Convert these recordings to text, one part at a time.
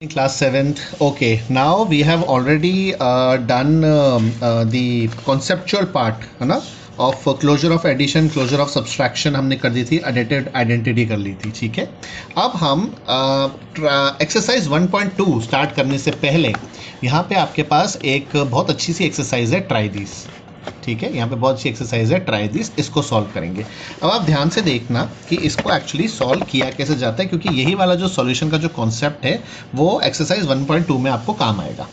Class 7th. Okay, now we have already done the conceptual part है ना of closure of addition, closure of subtraction हमने कर दी थी, additive identity कर ली थी. ठीक है, अब हम एक्सरसाइज 1.2 स्टार्ट करने से पहले यहाँ पे आपके पास एक बहुत अच्छी सी एक्सरसाइज है, ट्राई दिस. ठीक है, यहाँ पे बहुत अच्छी एक्सरसाइज है, ट्राई दिस. इसको सॉल्व करेंगे. अब आप ध्यान से देखना कि इसको एक्चुअली सॉल्व किया कैसे जाता है, क्योंकि यही वाला जो सॉल्यूशन का जो कॉन्सेप्ट है वो एक्सरसाइज 1.2 में आपको काम आएगा.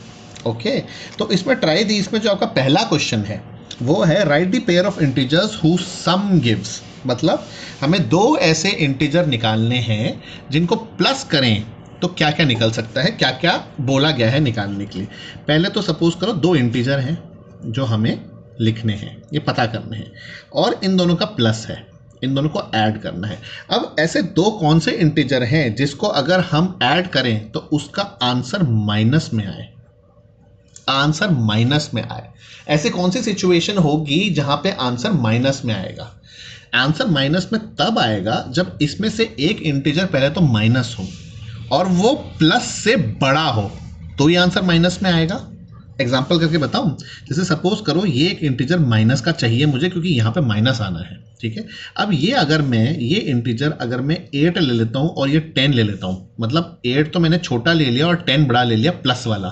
ओके, तो इसमें ट्राई दिस में जो आपका पहला क्वेश्चन है वो है write the pair of integers who sum gives. मतलब हमें दो ऐसे इंटीजर निकालने हैं जिनको प्लस करें तो क्या क्या निकल सकता है, क्या क्या बोला गया है निकालने के लिए. पहले तो सपोज करो दो इंटीजर हैं जो हमें लिखने हैं, ये पता करने हैं, और इन दोनों का प्लस है, इन दोनों को ऐड करना है. अब ऐसे दो कौन से इंटीजर हैं जिसको अगर हम ऐड करें तो उसका आंसर माइनस में आए, आंसर माइनस में आए. ऐसे कौन सी सिचुएशन होगी जहां पे आंसर माइनस में आएगा? आंसर माइनस में तब आएगा जब इसमें से एक इंटीजर पहले तो माइनस हो और वो प्लस से बड़ा हो, तो ये आंसर माइनस में आएगा. एग्जाम्पल करके बताऊं, जैसे सपोज करो ये एक इंटीजर माइनस का चाहिए मुझे, क्योंकि यहाँ पे माइनस आना है. ठीक है, अब ये अगर मैं ये इंटीजर अगर मैं 8 ले लेता हूँ और ये 10 ले लेता हूँ, मतलब 8 तो मैंने छोटा ले लिया और 10 बड़ा ले लिया प्लस वाला,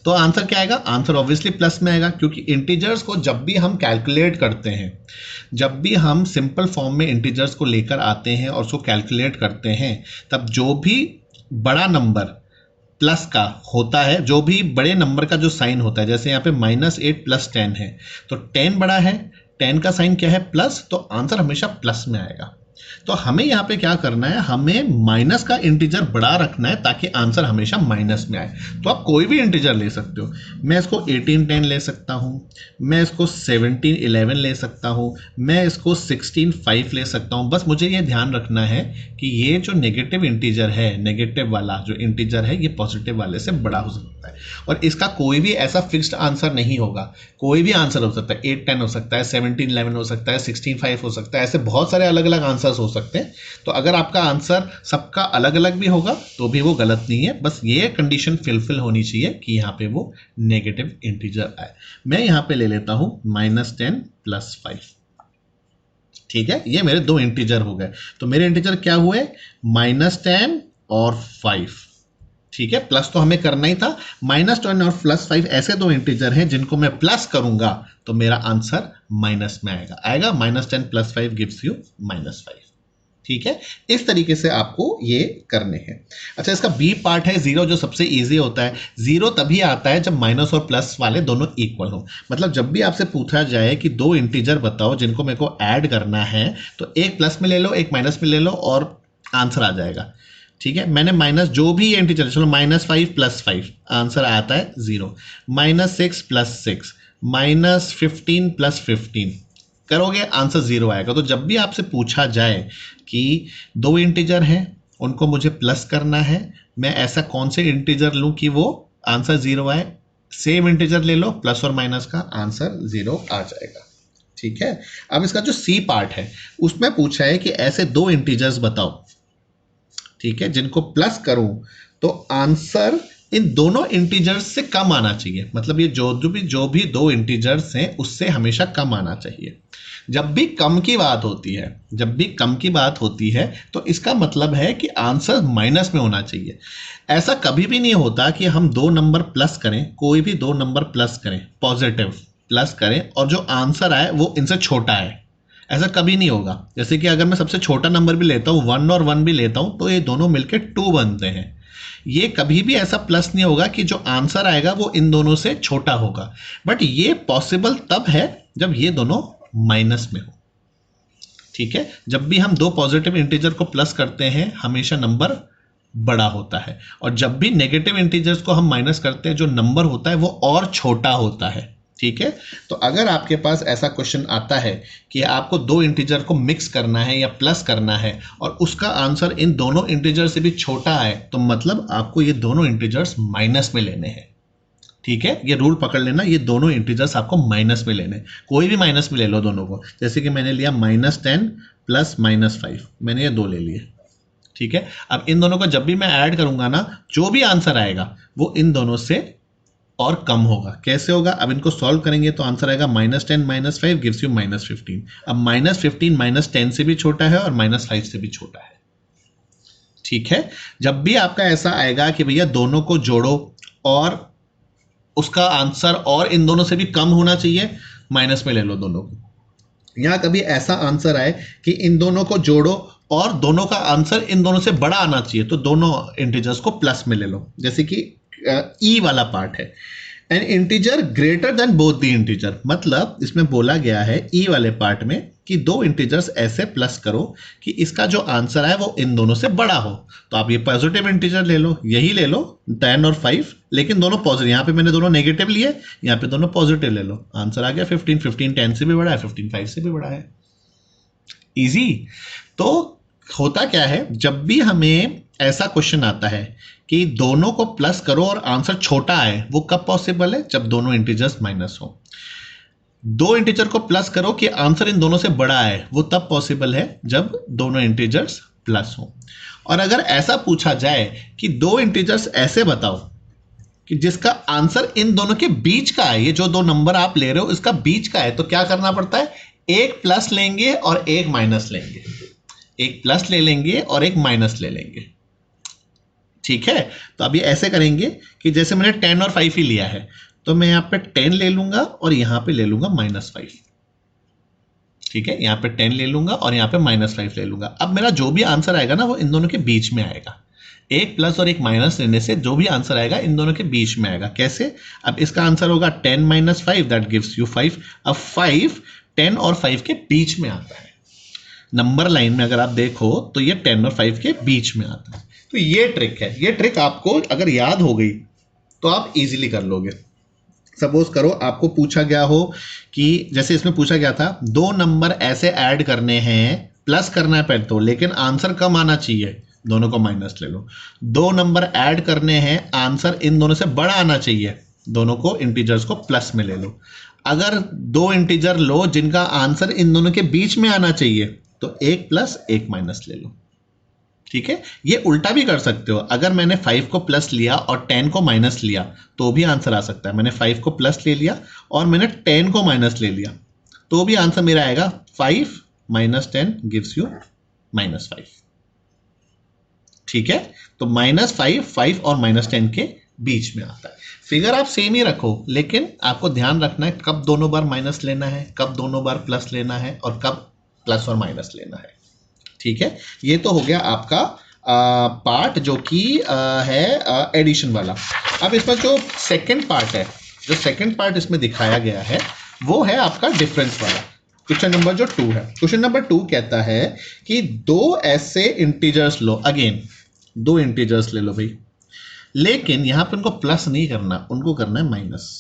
तो आंसर क्या आएगा? आंसर ऑब्वियसली प्लस में आएगा, क्योंकि इंटीजर्स को जब भी हम कैलकुलेट करते हैं, जब भी हम सिंपल फॉर्म में इंटीजर्स को लेकर आते हैं और उसको कैलकुलेट करते हैं, तब जो भी बड़ा नंबर प्लस का होता है, जो भी बड़े नंबर का जो साइन होता है, जैसे यहाँ पे -8 + 10 है, तो 10 बड़ा है, 10 का साइन क्या है? प्लस, तो आंसर हमेशा प्लस में आएगा. तो हमें यहाँ पे क्या करना है, हमें माइनस का इंटीजर बड़ा रखना है ताकि आंसर हमेशा माइनस में आए. तो आप कोई भी इंटीजर ले सकते हो. मैं इसको 1810 ले सकता हूँ, मैं इसको 1711 ले सकता हूँ, मैं इसको 165 ले सकता हूँ. बस मुझे ये ध्यान रखना है कि ये जो नेगेटिव इंटीजर है, नेगेटिव वाला जो इंटीजर है, ये पॉजिटिव वाले से बड़ा हो सकता है. और इसका कोई भी ऐसा फिक्स्ड आंसर नहीं होगा, कोई भी आंसर हो सकता है. 810 हो सकता है, 1711 हो सकता है, 165 हो सकता है, ऐसे बहुत सारे अलग अलग आंसर्स हो सकते हैं. तो अगर आपका आंसर सबका अलग अलग भी होगा तो भी वो गलत नहीं है, बस ये कंडीशन फिलफिल होनी चाहिए कि यहाँ पे वो नेगेटिव इंटीजर आए. मैं यहाँ पे ले लेता हूँ -10 + 5. ठीक है, ये मेरे दो इंटीजर हो गए. तो मेरे इंटीजर क्या हुए? -10 और 5. ठीक है, प्लस तो हमें करना ही था. -10 और +5 ऐसे दो इंटीजर हैं जिनको मैं प्लस करूंगा तो मेरा आंसर माइनस में आएगा. -10 + 5 गिव्स यू -5. ठीक है, इस तरीके से आपको ये करने हैं. अच्छा, इसका बी पार्ट है 0, जो सबसे इजी होता है. 0 तभी आता है जब माइनस और प्लस वाले दोनों इक्वल हो. मतलब जब भी आपसे पूछा जाए कि दो इंटीजर बताओ जिनको मेरे को ऐड करना है, तो एक प्लस में ले लो, एक माइनस में ले लो और आंसर आ जाएगा. ठीक है, मैंने माइनस जो भी इंटीजर, चलो -5 + 5, आंसर आता है 0. -6 + 6, -15 + 15 करोगे, आंसर 0 आएगा. तो जब भी आपसे पूछा जाए कि दो इंटीजर हैं, उनको मुझे प्लस करना है, मैं ऐसा कौन से इंटीजर लूं कि वो आंसर 0 आए, सेम इंटीजर ले लो, प्लस और माइनस का, आंसर 0 आ जाएगा. ठीक है, अब इसका जो सी पार्ट है उसमें पूछा है कि ऐसे दो इंटीजर्स बताओ, ठीक है, जिनको प्लस करूं तो आंसर इन दोनों इंटीजर्स से कम आना चाहिए. मतलब ये जो भी दो इंटीजर्स हैं उससे हमेशा कम आना चाहिए. जब भी कम की बात होती है, जब भी कम की बात होती है तो इसका मतलब है कि आंसर माइनस में होना चाहिए. ऐसा कभी भी नहीं होता कि हम दो नंबर प्लस करें, कोई भी दो नंबर प्लस करें, पॉजिटिव प्लस करें, और जो आंसर आए वो इनसे छोटा है. ऐसा कभी नहीं होगा. जैसे कि अगर मैं सबसे छोटा नंबर भी लेता हूँ, 1 और 1 भी लेता हूँ, तो ये दोनों मिलकर 2 बनते हैं. ये कभी भी ऐसा प्लस नहीं होगा कि जो आंसर आएगा वो इन दोनों से छोटा होगा. बट ये पॉसिबल तब है जब ये दोनों माइनस में हो. ठीक है, जब भी हम दो पॉजिटिव इंटीजर को प्लस करते हैं हमेशा नंबर बड़ा होता है, और जब भी नेगेटिव इंटीजर्स को हम माइनस करते हैं जो नंबर होता है वो और छोटा होता है. ठीक है, तो अगर आपके पास ऐसा क्वेश्चन आता है कि आपको दो इंटीजर को मिक्स करना है या प्लस करना है और उसका आंसर इन दोनों इंटीजर से भी छोटा है, तो मतलब आपको ये दोनों इंटीजर्स माइनस में लेने हैं. ठीक है, ये रूल पकड़ लेना, ये दोनों इंटीजर्स आपको माइनस में लेने. कोई भी माइनस में ले लो दोनों को. जैसे कि मैंने लिया -10 + -5, मैंने ये दो ले लिए. ठीक है, अब इन दोनों को जब भी मैं ऐड करूंगा ना, जो भी आंसर आएगा वो इन दोनों से और कम होगा। कैसे होगा, अब इनको सॉल्व करेंगे तो आंसर आएगा -10 -5 गिव्स यू -15। अब -15 -10 से भी छोटा है और -5 से भी छोटा है। ठीक है, जब भी आपका ऐसा आएगा कि भैया दोनों को जोड़ो और उसका आंसर और इन दोनों से भी कम होना चाहिए, माइनस में ले लो दोनों को। यहां कभी ऐसा आंसर आए कि इन दोनों को जोड़ो और दोनों का आंसर इन दोनों से बड़ा आना चाहिए, तो दोनों इंटीजर्स को प्लस में ले लो। जैसे कि ई वाला पार्ट है, N integer greater than both the integer, मतलब इसमें बोला गया है ई वाले पार्ट में कि दो इंटीजर्स ऐसे प्लस करो कि इसका जो आंसर है वो इन दोनों से बड़ा हो। तो आप ये पॉजिटिव इंटीजर ले लो, यही ले लो 10 और 5, लेकिन दोनों पॉजिटिव, यहाँ पे मैंने दोनों नेगेटिव लिए, यहाँ पे दोनों पॉजिटिव ले लो, आंसर आ गया 15। 15 10 से भी बड़ा है, 15 5 से भी बड़ा है। इजी। तो होता क्या है, जब भी हमें ऐसा क्वेश्चन आता है कि दोनों को प्लस करो और आंसर छोटा आए, वो कब पॉसिबल है, जब दोनों इंटीजर्स माइनस हो। दो इंटीजर को प्लस करो कि आंसर इन दोनों से बड़ा आए, वो तब पॉसिबल है जब दोनों इंटीजर्स प्लस हो। और अगर ऐसा पूछा जाए कि दो इंटीजर्स ऐसे बताओ कि जिसका आंसर इन दोनों के बीच का है, ये जो दो नंबर आप ले रहे हो इसका बीच का है, तो क्या करना पड़ता है, एक प्लस लेंगे और एक माइनस लेंगे, एक प्लस ले लेंगे और एक माइनस ले लेंगे। ठीक है, तो अभी ऐसे करेंगे कि जैसे मैंने 10 और 5 ही लिया है, तो मैं यहाँ पे 10 ले लूंगा और यहाँ पे ले लूंगा -5। ठीक है, यहाँ पे 10 ले लूंगा और यहाँ पे -5 ले लूंगा। अब मेरा जो भी आंसर आएगा ना वो इन दोनों के बीच में आएगा। एक प्लस और एक माइनस लेने से जो भी आंसर आएगा इन दोनों के बीच में आएगा। कैसे, अब इसका आंसर होगा 10 - 5 दैट गिव्स यू 5। अब 5 10 और 5 के बीच में आता है, नंबर लाइन में अगर आप देखो तो ये 10 और 5 के बीच में आता है। तो ये ट्रिक है, ये ट्रिक आपको अगर याद हो गई तो आप इजीली कर लोगे। सपोज करो आपको पूछा गया हो कि जैसे इसमें पूछा गया था, दो नंबर ऐसे ऐड करने हैं, प्लस करना है पहले तो, लेकिन आंसर कम आना चाहिए, दोनों को माइनस ले लो। दो नंबर ऐड करने हैं, आंसर इन दोनों से बड़ा आना चाहिए, दोनों को इंटीजर्स को प्लस में ले लो। अगर दो इंटीजर लो जिनका आंसर इन दोनों के बीच में आना चाहिए, तो एक प्लस एक माइनस ले लो। ठीक है, ये उल्टा भी कर सकते हो, अगर मैंने 5 को प्लस लिया और 10 को माइनस लिया तो भी आंसर आ सकता है। मैंने 5 को प्लस ले लिया और मैंने 10 को माइनस ले लिया तो भी आंसर मेरा आएगा 5 - 10 गिव्स यू -5। ठीक है, तो -5 5 और -10 के बीच में आता है। फिगर आप सेम ही रखो, लेकिन आपको ध्यान रखना है कब दोनों बार माइनस लेना है, कब दोनों बार प्लस लेना है और कब प्लस और माइनस लेना है। ठीक है, ये तो हो गया आपका पार्ट जो कि है एडिशन वाला। अब इसमें जो सेकंड पार्ट है, जो सेकंड पार्ट इसमें दिखाया गया है वो है आपका डिफरेंस वाला। क्वेश्चन नंबर जो 2 है, क्वेश्चन नंबर 2 कहता है कि दो ऐसे इंटीजर्स लो, अगेन दो इंटीजर्स ले लो भाई, लेकिन यहां पे उनको प्लस नहीं करना, उनको करना है माइनस।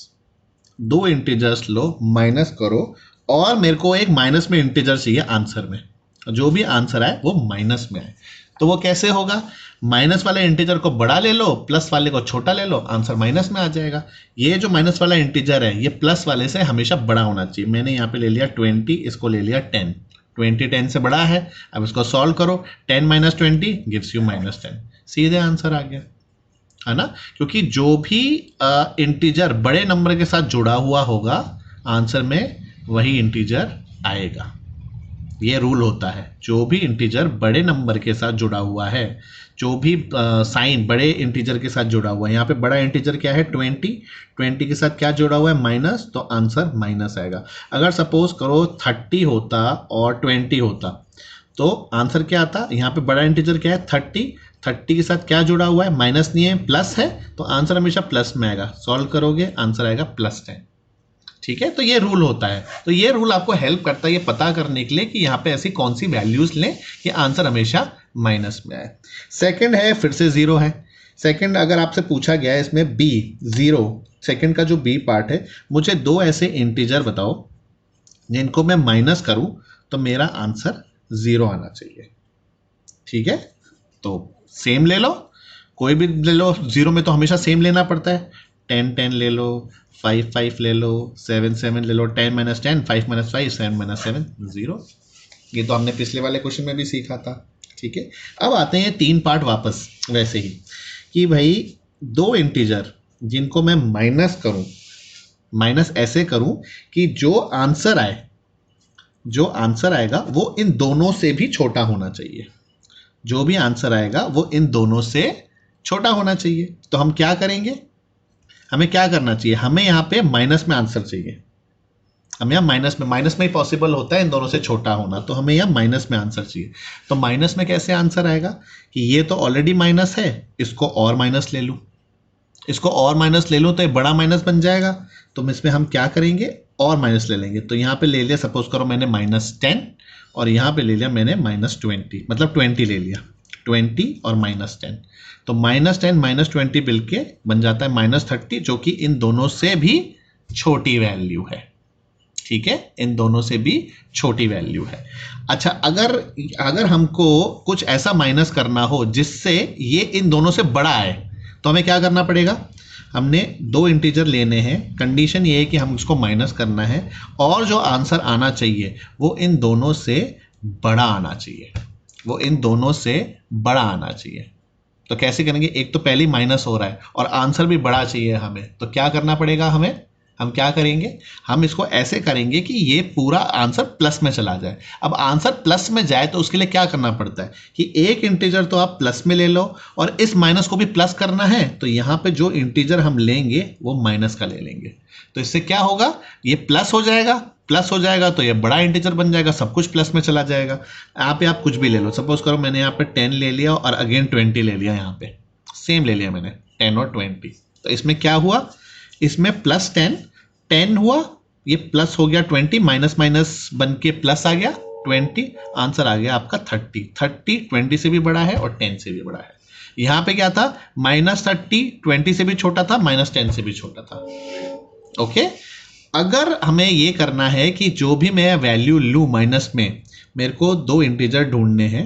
दो इंटीजर्स लो, माइनस करो और मेरे को एक माइनस में इंटीजर चाहिए आंसर में, जो भी आंसर आए वो माइनस में आए। तो वो कैसे होगा, माइनस वाले इंटीजर को बड़ा ले लो, प्लस वाले को छोटा ले लो, आंसर माइनस में आ जाएगा। ये जो माइनस वाला इंटीजर है ये प्लस वाले से हमेशा बड़ा होना चाहिए। मैंने यहाँ पे ले लिया 20, इसको ले लिया 10, 20 10 से बड़ा है। अब इसको सॉल्व करो, 10 - 20 गिव्स यू -10, सीधे आंसर आ गया, है ना। क्योंकि जो भी इंटीजर बड़े नंबर के साथ जुड़ा हुआ होगा आंसर में वही इंटीजर आएगा। ये रूल होता है, जो भी इंटीजर बड़े नंबर के साथ जुड़ा हुआ है, जो भी साइन बड़े इंटीजर के साथ जुड़ा हुआ है, यहाँ पे बड़ा इंटीजर क्या है 20, 20 के साथ क्या जुड़ा हुआ है माइनस, तो आंसर माइनस आएगा। अगर सपोज करो 30 होता और 20 होता तो आंसर क्या आता, यहाँ पे बड़ा इंटीजर क्या है 30, 30 के साथ क्या जुड़ा हुआ है माइनस नहीं है प्लस है, तो आंसर हमेशा प्लस में आएगा। सॉल्व करोगे आंसर आएगा +10। ठीक है, तो ये रूल होता है। तो ये रूल आपको हेल्प करता है ये पता करने के लिए कि यहाँ पे ऐसी कौन सी वैल्यूज लें कि आंसर हमेशा माइनस में आए। सेकंड है, फिर से 0 है। सेकंड अगर आपसे पूछा गया है इसमें b 0, सेकंड का जो b पार्ट है, मुझे दो ऐसे इंटीजर बताओ जिनको मैं माइनस करूं तो मेरा आंसर 0 आना चाहिए। ठीक है, तो सेम ले लो, कोई भी ले लो, 0 में तो हमेशा सेम लेना पड़ता है। 10 10 ले लो, 5 5 ले लो, 7 7 ले लो, 10 - 10 5 - 5 7 - 7 0। ये तो हमने पिछले वाले क्वेश्चन में भी सीखा था। ठीक है, अब आते हैं 3 पार्ट वापस वैसे ही कि भाई 2 इंटीजर जिनको मैं माइनस करूं, माइनस ऐसे करूं कि जो आंसर आएगा वो इन दोनों से भी छोटा होना चाहिए, जो भी आंसर आएगा वो इन दोनों से छोटा होना चाहिए। तो हम क्या करेंगे, हमें क्या करना चाहिए, हमें यहाँ पे माइनस में आंसर चाहिए, हमें यहाँ माइनस में ही पॉसिबल होता है इन दोनों से छोटा होना, तो हमें यहाँ माइनस में आंसर चाहिए। तो माइनस में कैसे आंसर आएगा कि ये तो ऑलरेडी माइनस है, इसको और माइनस ले लूँ, इसको और माइनस ले लूँ तो ये बड़ा माइनस बन जाएगा। तो इसमें हम क्या करेंगे, और माइनस ले लेंगे। तो यहाँ पे ले लिया, सपोज करो मैंने -10 और यहाँ पे ले लिया मैंने -20, मतलब 20 ले लिया, 20 और -10। तो -10 -20 मिल के बन जाता है -30, जो कि इन दोनों से भी छोटी वैल्यू है। ठीक है, इन दोनों से भी छोटी वैल्यू है। अच्छा, अगर हमको कुछ ऐसा माइनस करना हो जिससे ये इन दोनों से बड़ा है, तो हमें क्या करना पड़ेगा, हमने 2 इंटीजर लेने हैं, कंडीशन ये है कि हम उसको माइनस करना है और जो आंसर आना चाहिए वो इन दोनों से बड़ा आना चाहिए, वो इन दोनों से बड़ा आना चाहिए। तो कैसे करेंगे, एक तो पहले माइनस हो रहा है और आंसर भी बड़ा चाहिए हमें, तो क्या करना पड़ेगा हमें, हम क्या करेंगे, हम इसको ऐसे करेंगे कि ये पूरा आंसर प्लस में चला जाए। अब आंसर प्लस में जाए तो उसके लिए क्या करना पड़ता है कि एक इंटीजर तो आप प्लस में ले लो और इस माइनस को भी प्लस करना है, तो यहाँ पे जो इंटीजर हम लेंगे वो माइनस का ले लेंगे। तो इससे क्या होगा, ये प्लस हो जाएगा, प्लस हो जाएगा तो ये बड़ा इंटीजर बन जाएगा, सब कुछ प्लस में चला जाएगा। यहाँ पे आप कुछ भी ले लो, सपोज करो मैंने यहाँ पे 10 ले लिया और अगेन 20 ले लिया, यहाँ पे सेम ले लिया मैंने 10 और 20। तो इसमें क्या हुआ, इसमें +10 हुआ, ये प्लस हो गया 20, माइनस माइनस बन के प्लस आ गया 20, आंसर आ गया आपका 30 20 से भी बड़ा है और 10 से भी बड़ा है। यहाँ पे क्या था, -30 20 से भी छोटा था, -10 से भी छोटा था। ओके, अगर हमें ये करना है कि जो भी मैं वैल्यू लूँ माइनस में, मेरे को 2 इंटीजर ढूंढने हैं,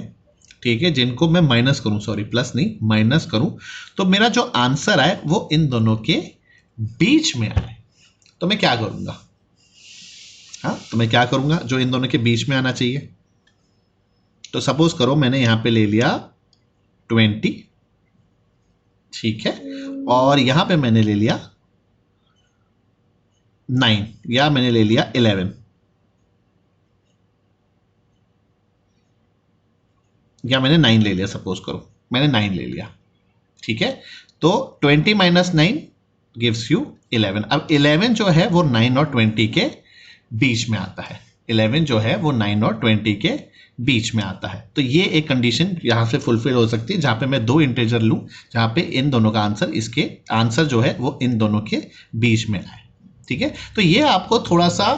ठीक है, जिनको मैं माइनस करूँ, सॉरी प्लस नहीं माइनस करूँ, तो मेरा जो आंसर आए वो इन दोनों के बीच में आए। तो मैं क्या करूंगा, हाँ, तो मैं क्या करूंगा, जो इन दोनों के बीच में आना चाहिए। तो सपोज करो मैंने यहां पे ले लिया 20, ठीक है, और यहां पे मैंने ले लिया 9 या मैंने ले लिया 11, या मैंने 9 ले लिया, सपोज करो मैंने 9 ले लिया, ठीक है। तो 20 - 9 गिव्स यू 11। अब 11 जो है वो 9 और 20 के बीच में आता है, 11 जो है वो 9 और 20 के बीच में आता है। तो ये एक कंडीशन यहाँ से फुलफिल हो सकती है, जहाँ पे मैं 2 इंटीजर लूँ, जहाँ पे इन दोनों का आंसर, इसके आंसर जो है वो इन दोनों के बीच में आए। ठीक है, तो ये आपको थोड़ा सा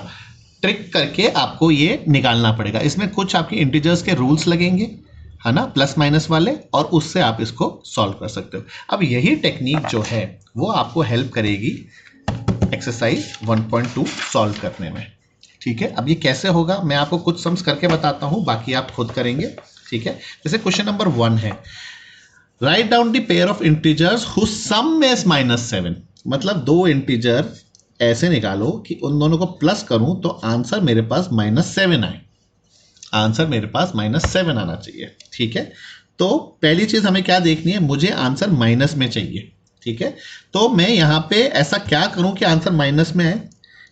ट्रिक करके आपको ये निकालना पड़ेगा। इसमें कुछ आपके इंटीजर्स के रूल्स लगेंगे, है ना, प्लस माइनस वाले, और उससे आप इसको सॉल्व कर सकते हो। अब यही टेक्निक जो है वो आपको हेल्प करेगी एक्सरसाइज 1.2 सॉल्व करने में। ठीक है, अब ये कैसे होगा मैं आपको कुछ सम्स करके बताता हूं, बाकी आप खुद करेंगे। ठीक है, जैसे क्वेश्चन नंबर 1 है, write down the pair of integers whose sum is -7। मतलब 2 इंटीजर ऐसे निकालो कि उन दोनों को प्लस करूं तो आंसर मेरे पास -7 आए, आंसर मेरे पास -7 आना चाहिए। ठीक है, तो पहली चीज हमें क्या देखनी है, मुझे आंसर माइनस में चाहिए। ठीक है, तो मैं यहाँ पे ऐसा क्या करूं कि आंसर माइनस में आए।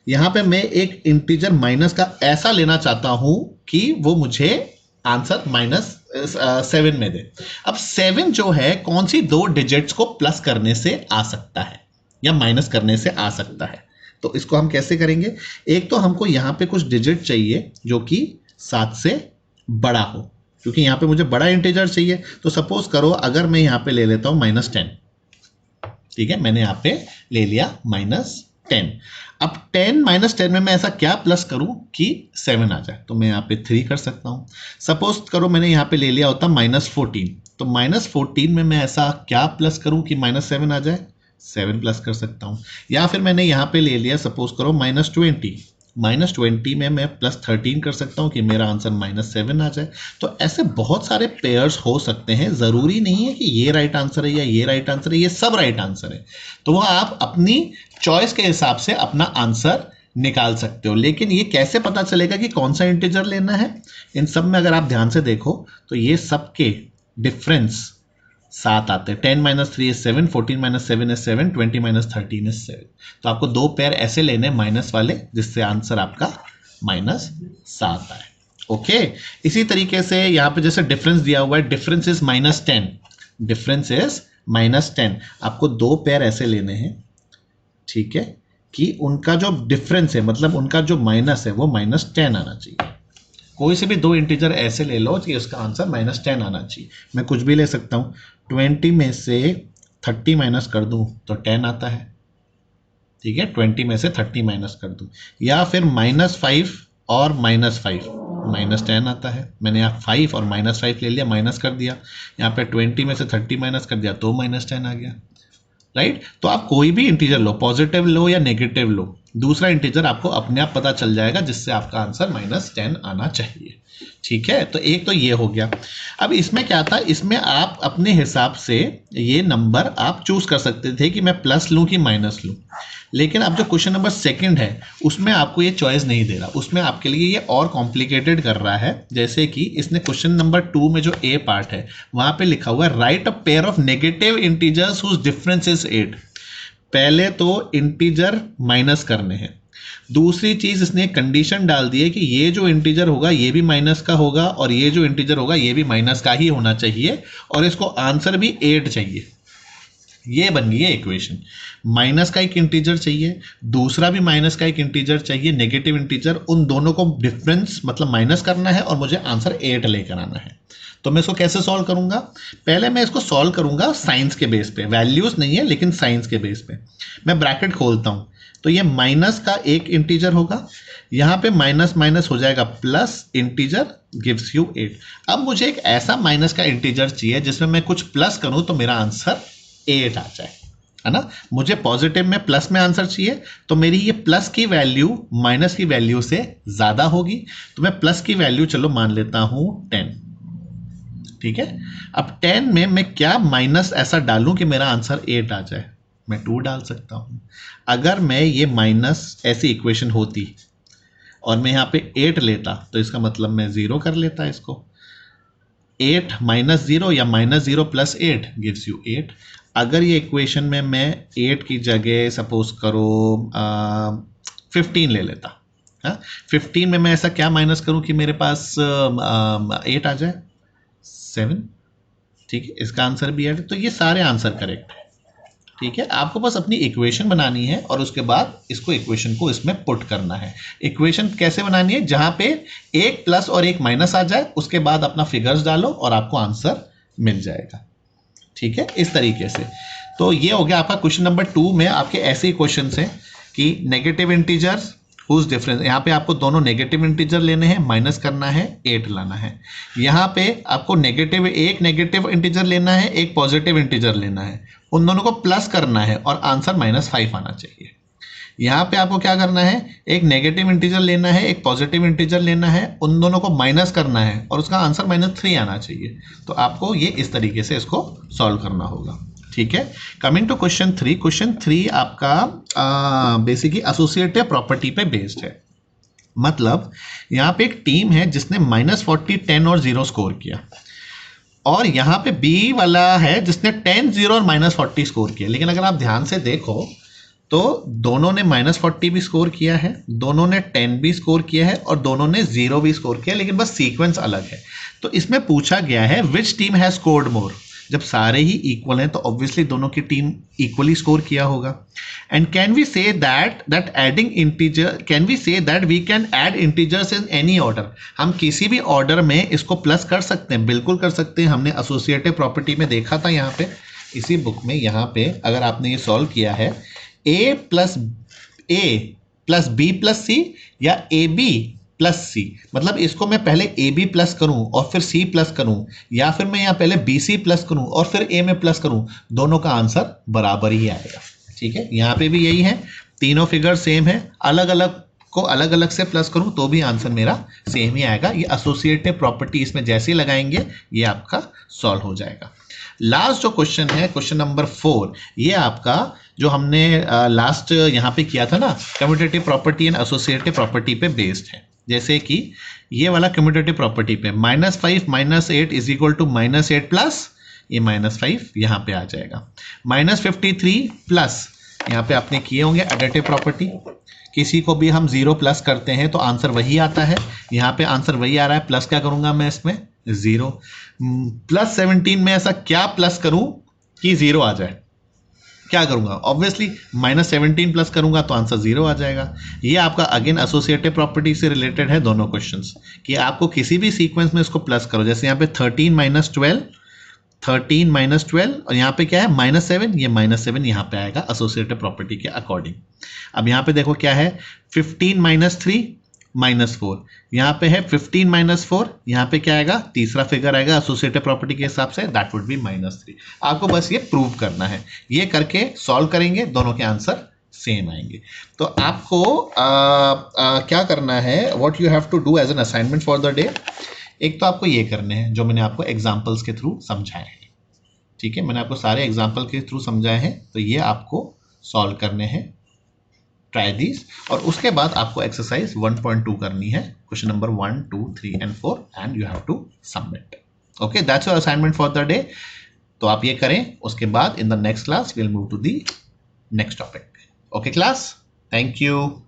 यहाँ पे मैं एक इंटीजर माइनस का ऐसा लेना चाहता हूं कि वो मुझे आंसर -7 में दे। अब 7 जो है कौन सी 2 डिजिट्स को प्लस करने से आ सकता है या माइनस करने से आ सकता है, तो इसको हम कैसे करेंगे। एक तो हमको यहाँ पे कुछ डिजिट चाहिए जो कि 7 से बड़ा हो, क्योंकि यहाँ पे मुझे बड़ा इंटीजर चाहिए। तो सपोज करो अगर मैं यहाँ पे ले लेता हूँ -10, ठीक है, मैंने यहाँ पे ले लिया -10। अब 10 - 10 में मैं ऐसा क्या प्लस करूं कि 7 आ जाए, तो मैं यहाँ पे 3 कर सकता हूं। सपोज करो मैंने यहाँ पे ले लिया होता -14, तो -14 में मैं ऐसा क्या प्लस करूं कि -7 आ जाए, 7 प्लस कर सकता हूं। या फिर मैंने यहाँ पे ले लिया सपोज करो -20 में मैं +13 कर सकता हूं कि मेरा आंसर -7 आ जाए। तो ऐसे बहुत सारे पेयर्स हो सकते हैं, ज़रूरी नहीं है कि ये राइट आंसर है या ये राइट आंसर है, ये सब राइट आंसर है। तो वह आप अपनी चॉइस के हिसाब से अपना आंसर निकाल सकते हो। लेकिन ये कैसे पता चलेगा कि कौन सा इंटीजर लेना है? इन सब में अगर आप ध्यान से देखो तो ये सबके डिफरेंस 7 आते हैं। 10 - 3 is 7, 14 - 7 is 7, 20 - 13 is 7। तो आपको दो पेयर ऐसे लेने माइनस वाले जिससे आंसर आपका -7 आए। ओके, इसी तरीके से यहाँ पे जैसे डिफरेंस दिया हुआ है, डिफरेंस इज -10, डिफरेंस इज -10। आपको दो पेयर ऐसे लेने हैं, ठीक है, कि उनका जो डिफरेंस है मतलब उनका जो माइनस है वो -10 आना चाहिए। कोई से भी दो इंटीजर ऐसे ले लो कि उसका आंसर -10 आना चाहिए। मैं कुछ भी ले सकता हूँ, 20 में से 30 माइनस कर दूँ तो 10 आता है, ठीक है, 20 में से 30 माइनस कर दूँ, या फिर -5 और -5 -10 आता है। मैंने यहाँ 5 और -5 ले लिया, माइनस कर दिया, यहाँ पे 20 में से 30 माइनस कर दिया तो -10 आ गया, राइट। तो आप कोई भी इंटीजर लो, पॉजिटिव लो या नेगेटिव लो, दूसरा इंटीजर आपको अपने आप पता चल जाएगा जिससे आपका आंसर -10 आना चाहिए, ठीक है। तो एक तो ये हो गया। अब इसमें क्या था, इसमें आप अपने हिसाब से ये नंबर आप चूज कर सकते थे कि मैं प्लस लूं कि माइनस लूं, लेकिन अब जो क्वेश्चन नंबर 2 है उसमें आपको ये चॉइस नहीं दे रहा, उसमें आपके लिए ये और कॉम्प्लिकेटेड कर रहा है। जैसे कि इसने क्वेश्चन नंबर 2 में जो ए पार्ट है वहां पे लिखा हुआ है write a pair of negative integers whose difference is 8। पहले तो इंटीजर माइनस करने हैं, दूसरी चीज इसने कंडीशन डाल दी है कि ये जो इंटीजर होगा ये भी माइनस का होगा और ये जो इंटीजर होगा ये भी माइनस का ही होना चाहिए, और इसको आंसर भी 8 चाहिए। ये बन गई है इक्वेशन। माइनस का एक इंटीजर चाहिए, दूसरा भी माइनस का एक इंटीजर चाहिए, नेगेटिव इंटीजर, उन दोनों को डिफरेंस मतलब माइनस करना है और मुझे आंसर 8 लेकर आना है। तो मैं इसको कैसे सॉल्व करूंगा? पहले मैं इसको सॉल्व करूंगा साइंस के बेस पे, वैल्यूज नहीं है लेकिन साइंस के बेस पे। मैं ब्रैकेट खोलता हूं तो ये माइनस का एक इंटीजर होगा, यहाँ पे माइनस माइनस हो जाएगा प्लस, इंटीजर गिव्स यू 8। अब मुझे एक ऐसा माइनस का इंटीजर चाहिए जिसमें मैं कुछ प्लस करूं तो मेरा आंसर 8 आ जाए, है ना। मुझे पॉजिटिव में प्लस में आंसर चाहिए तो मेरी ये प्लस की वैल्यू माइनस की वैल्यू से ज्यादा होगी, तो मैं प्लस की वैल्यू चलो मान लेता हूं 10, ठीक है। अब 10 में मैं क्या माइनस ऐसा डालूं कि मेरा आंसर 8 आ जाए? मैं 2 डाल सकता हूं। अगर मैं ये माइनस ऐसी इक्वेशन होती और मैं यहाँ पे 8 लेता तो इसका मतलब मैं 0 कर लेता इसको। 8 - 0 या -0 + 8 गिव्स यू 8। अगर ये इक्वेशन में मैं 8 की जगह सपोज करो 15 ले लेता, हाँ, 15 में मैं ऐसा क्या माइनस करूं कि मेरे पास 8 आ जाए? 7, ठीक है, इसका आंसर भी 8। तो ये सारे आंसर करेक्ट है, ठीक है। आपको बस अपनी इक्वेशन बनानी है और उसके बाद इसको इक्वेशन को इसमें पुट करना है। इक्वेशन कैसे बनानी है? जहां पे एक प्लस और एक माइनस आ जाए, उसके बाद अपना फिगर्स डालो और आपको आंसर मिल जाएगा, ठीक है, इस तरीके से। तो ये हो गया आपका क्वेश्चन नंबर 2 में आपके ऐसे क्वेश्चन हैं कि नेगेटिव इंटीजर्स हुज डिफरेंस, यहाँ पे आपको दोनों नेगेटिव इंटीजर लेने हैं, माइनस करना है, 8 लाना है। यहाँ पे आपको एक नेगेटिव इंटीजर लेना है, एक पॉजिटिव इंटीजर लेना है, उन दोनों को प्लस करना है और आंसर -5 आना चाहिए। यहाँ पे आपको क्या करना है, एक नेगेटिव इंटीजर लेना है, एक पॉजिटिव इंटीजर लेना है, उन दोनों को माइनस करना है और उसका आंसर -3 आना चाहिए। तो आपको ये इस तरीके से इसको सॉल्व करना होगा, ठीक है। कमिंग टू क्वेश्चन 3, क्वेश्चन 3 आपका बेसिकली एसोसिएटिव प्रॉपर्टी पे बेस्ड है। मतलब यहाँ पे एक टीम है जिसने -40, 10 और 0 स्कोर किया, और यहाँ पे बी वाला है जिसने 10, 0 और -40 स्कोर किया। लेकिन अगर आप ध्यान से देखो तो दोनों ने -40 भी स्कोर किया है, दोनों ने 10 भी स्कोर किया है और दोनों ने 0 भी स्कोर किया, लेकिन बस सीक्वेंस अलग है। तो इसमें पूछा गया है which team has scored more. जब सारे ही इक्वल हैं तो ऑब्वियसली दोनों की टीम इक्वली स्कोर किया होगा। And can we say that adding integer, can we say that we can add integers in any order. हम किसी भी ऑर्डर में इसको प्लस कर सकते हैं, बिल्कुल कर सकते हैं। हमने एसोसिएटिव प्रॉपर्टी में देखा था, यहाँ पे इसी बुक में, यहाँ पे अगर आपने ये सॉल्व किया है a + b + c या ab + c, मतलब इसको मैं पहले ab प्लस करूं और फिर c प्लस करूं, या फिर मैं यहाँ पहले bc प्लस करूं और फिर a में प्लस करूं, दोनों का आंसर बराबर ही आएगा, ठीक है। यहाँ पे भी यही है, तीनों फिगर सेम है, अलग अलग को अलग अलग से प्लस करूं तो भी आंसर मेरा सेम ही आएगा। ये एसोसिएटिव प्रॉपर्टी इसमें जैसे ही लगाएंगे ये आपका सॉल्व हो जाएगा। लास्ट जो क्वेश्चन है क्वेश्चन नंबर 4, ये आपका जो हमने लास्ट यहाँ पे किया था ना, commutative property and associative property पे बेस्ड है। जैसे कि ये वाला कम्यूटेटिव प्रॉपर्टी पे -5 -8 इज इक्वल टू -8 प्लस ये -5 यहाँ पे आ जाएगा, -53 प्लस यहाँ पे आपने किए होंगे एडिटिव प्रॉपर्टी, किसी को भी हम 0 प्लस करते हैं तो आंसर वही आता है, यहाँ पे आंसर वही आ रहा है, प्लस क्या करूंगा मैं इसमें 0, प्लस 17 में ऐसा क्या प्लस करूं कि 0 आ जाए, क्या करूंगा, ऑब्वियसली -17 प्लस करूंगा तो आंसर 0 आ जाएगा। ये आपका अगेन एसोसिएटिव प्रॉपर्टी से रिलेटेड है दोनों क्वेश्चंस, कि आपको किसी भी सीक्वेंस में इसको प्लस करो, जैसे यहाँ पे 13 माइनस 12 और यहाँ पे क्या है -7, ये -7 यहाँ पे आएगा एसोसिएटिव प्रॉपर्टी के अकॉर्डिंग। अब यहाँ पे देखो क्या है 15 -3 -4, यहाँ पे है 15 -4, यहाँ पे क्या आएगा तीसरा फिगर आएगा एसोसिएटिव प्रॉपर्टी के हिसाब से, दैट वुड बी -3। आपको बस ये प्रूव करना है, ये करके सॉल्व करेंगे दोनों के आंसर सेम आएंगे। तो आपको क्या करना है, what you have to do as an assignment for the day, एक तो आपको ये करने हैं जो मैंने आपको एग्जाम्पल्स के थ्रू समझाए हैं, ठीक है, मैंने आपको सारे एग्जाम्पल के थ्रू समझाए हैं, तो ये आपको सॉल्व करने हैं, ट्राई दिस, और उसके बाद आपको एक्सरसाइज 1.2 करनी है, question number 1, 2, 3 and 4, and you have to submit. Okay, that's your assignment for the day. तो आप ये करें, उसके बाद in the next class we will move to the next topic. Okay class, thank you.